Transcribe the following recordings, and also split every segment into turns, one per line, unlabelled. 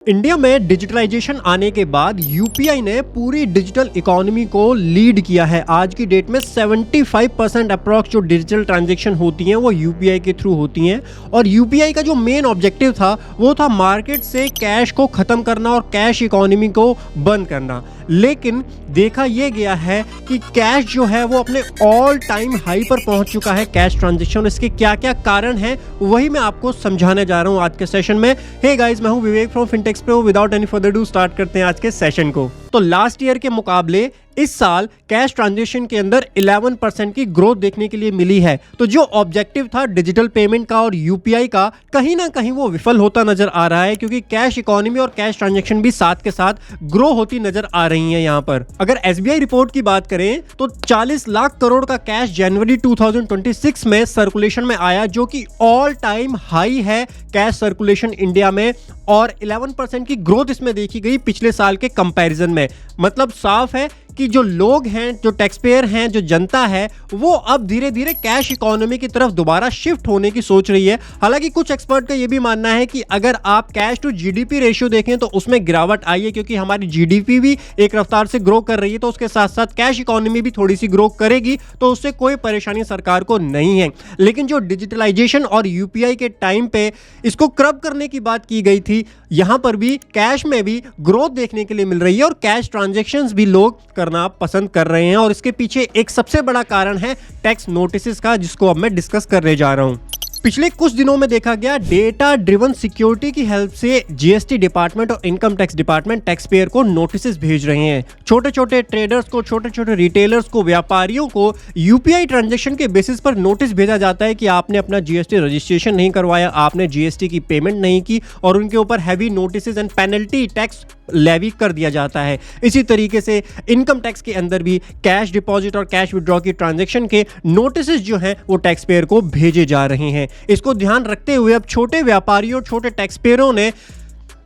India में digitalisation आने के बाद यूपीआई ने पूरी डिजिटल इकोनॉमी को लीड किया है। आज की डेट में 75% अप्रॉक्स जो डिजिटल ट्रांजैक्शन होती हैं वो यूपीआई के थ्रू होती हैं। और यूपीआई का जो मेन ऑब्जेक्टिव था वो था मार्केट से कैश को ख़त्म करना और कैश इकोनॉमी को बंद करना। लेकिन देखा यह गया है कि कैश जो है वो अपने ऑल टाइम हाई पर पहुंच चुका है, कैश ट्रांजैक्शन। इसके क्या क्या कारण हैं वही मैं आपको समझाने जा रहा हूं आज के सेशन में। हे गाइस, मैं हूं Vivek from Fintech Pro. Without any further do start करते हैं आज के सेशन को। तो लास्ट ईयर के मुकाबले इस साल कैश ट्रांजैक्शन के अंदर 11% की ग्रोथ देखने के लिए मिली है। तो जो ऑब्जेक्टिव था डिजिटल पेमेंट का और यूपीआई का, कहीं ना कहीं वो विफल होता नजर आ रहा है, क्योंकि कैश इकोनॉमी और कैश ट्रांजैक्शन भी साथ के साथ ग्रो होती नजर आ रही है। यहाँ पर अगर एसबीआई रिपोर्ट की बात करें तो 40 लाख करोड़ का कैश जनवरी 2026 में सर्कुलेशन में आया, जो कि ऑल टाइम हाई है कैश सर्कुलेशन इंडिया में। और 11% की ग्रोथ इसमें देखी गई पिछले साल के कंपैरिजन में। मतलब साफ है कि जो लोग हैं, जो टैक्स पेयर हैं, जो जनता है, वो अब धीरे धीरे कैश इकोनॉमी की तरफ दोबारा शिफ्ट होने की सोच रही है। हालांकि कुछ एक्सपर्ट का ये भी मानना है कि अगर आप कैश टू जीडीपी रेशियो देखें तो उसमें गिरावट आई है, क्योंकि हमारी जीडीपी भी एक रफ्तार से ग्रो कर रही है, तो उसके साथ साथ कैश इकोनॉमी भी थोड़ी सी ग्रो करेगी, तो उससे कोई परेशानी सरकार को नहीं है। लेकिन जो डिजिटलाइजेशन और यूपीआई के टाइम पे इसको क्रब करने की बात की गई थी, यहां पर भी कैश में भी ग्रोथ देखने के लिए मिल रही है और कैश ट्रांजैक्शंस भी लोग करना पसंद कर रहे हैं। और इसके पीछे एक सबसे बड़ा कारण है टैक्स नोटिसेस का, जिसको अब मैं डिस्कस करने जा रहा हूं। पिछले कुछ दिनों में देखा गया डेटा ड्रिवन सिक्योरिटी की हेल्प से जीएसटी डिपार्टमेंट और income tax department tax payer को नोटिस भेज रहे हैं। छोटे छोटे ट्रेडर्स को, छोटे छोटे रिटेलर्स को, व्यापारियों को यूपीआई ट्रांजैक्शन के बेसिस पर नोटिस भेजा जाता है कि आपने अपना जीएसटी रजिस्ट्रेशन नहीं करवाया, आपने जीएसटी की पेमेंट नहीं की, और उनके ऊपर heavy notice and penalty tax levy कर दिया जाता है। इसी तरीके से इनकम टैक्स के अंदर भी कैश डिपॉजिट और कैश विड्रॉ की ट्रांजैक्शन के नोटिस जो हैं वो टैक्स पेयर को भेजे जा रहे हैं। इसको ध्यान रखते हुए अब छोटे व्यापारियों, छोटे टैक्स पेयरों ने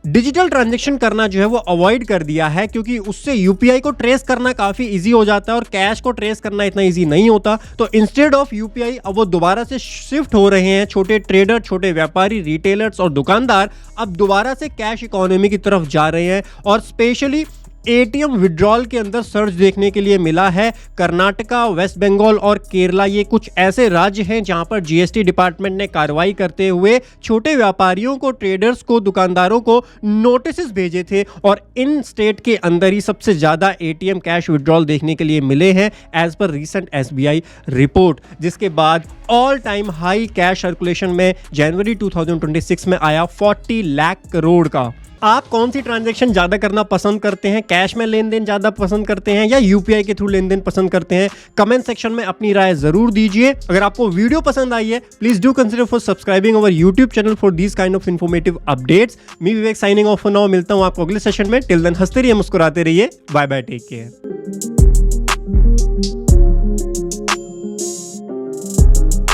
डिजिटल ट्रांजैक्शन करना जो है वो अवॉइड कर दिया है, क्योंकि उससे यूपीआई को ट्रेस करना काफी इजी हो जाता है और कैश को ट्रेस करना इतना इजी नहीं होता। तो इंस्टेड ऑफ यूपीआई अब वो दोबारा से शिफ्ट हो रहे हैं। छोटे ट्रेडर, छोटे व्यापारी, रिटेलर्स और दुकानदार अब दोबारा से कैश इकोनॉमी की तरफ जा रहे हैं। और स्पेशली एटीएम विड्रॉल के अंदर सर्च देखने के लिए मिला है। कर्नाटका, वेस्ट बंगाल और केरला, ये कुछ ऐसे राज्य हैं जहां पर जीएसटी डिपार्टमेंट ने कार्रवाई करते हुए छोटे व्यापारियों को, ट्रेडर्स को, दुकानदारों को नोटिस भेजे थे। और इन स्टेट के अंदर ही सबसे ज्यादा एटीएम कैश विड्रॉल देखने के लिए मिले हैं as per recent SBI report, जिसके बाद all time high cash circulation में जनवरी 2026 में आया 40 लाख करोड़ का। आप कौन सी ट्रांजैक्शन ज्यादा करना पसंद करते हैं? कैश में लेन देन ज्यादा पसंद करते हैं या यूपीआई के थ्रू लेन देन पसंद करते हैं? कमेंट सेक्शन में अपनी राय जरूर दीजिए। अगर आपको वीडियो पसंद आई है, please do consider for subscribing our YouTube channel for these kind of informative updates. Me Vivek signing off for now. मिलता हूं आपको अगले सेशन में। टिल देन हंसते रहिए, मुस्कुराते रहिए। Bye bye, take care.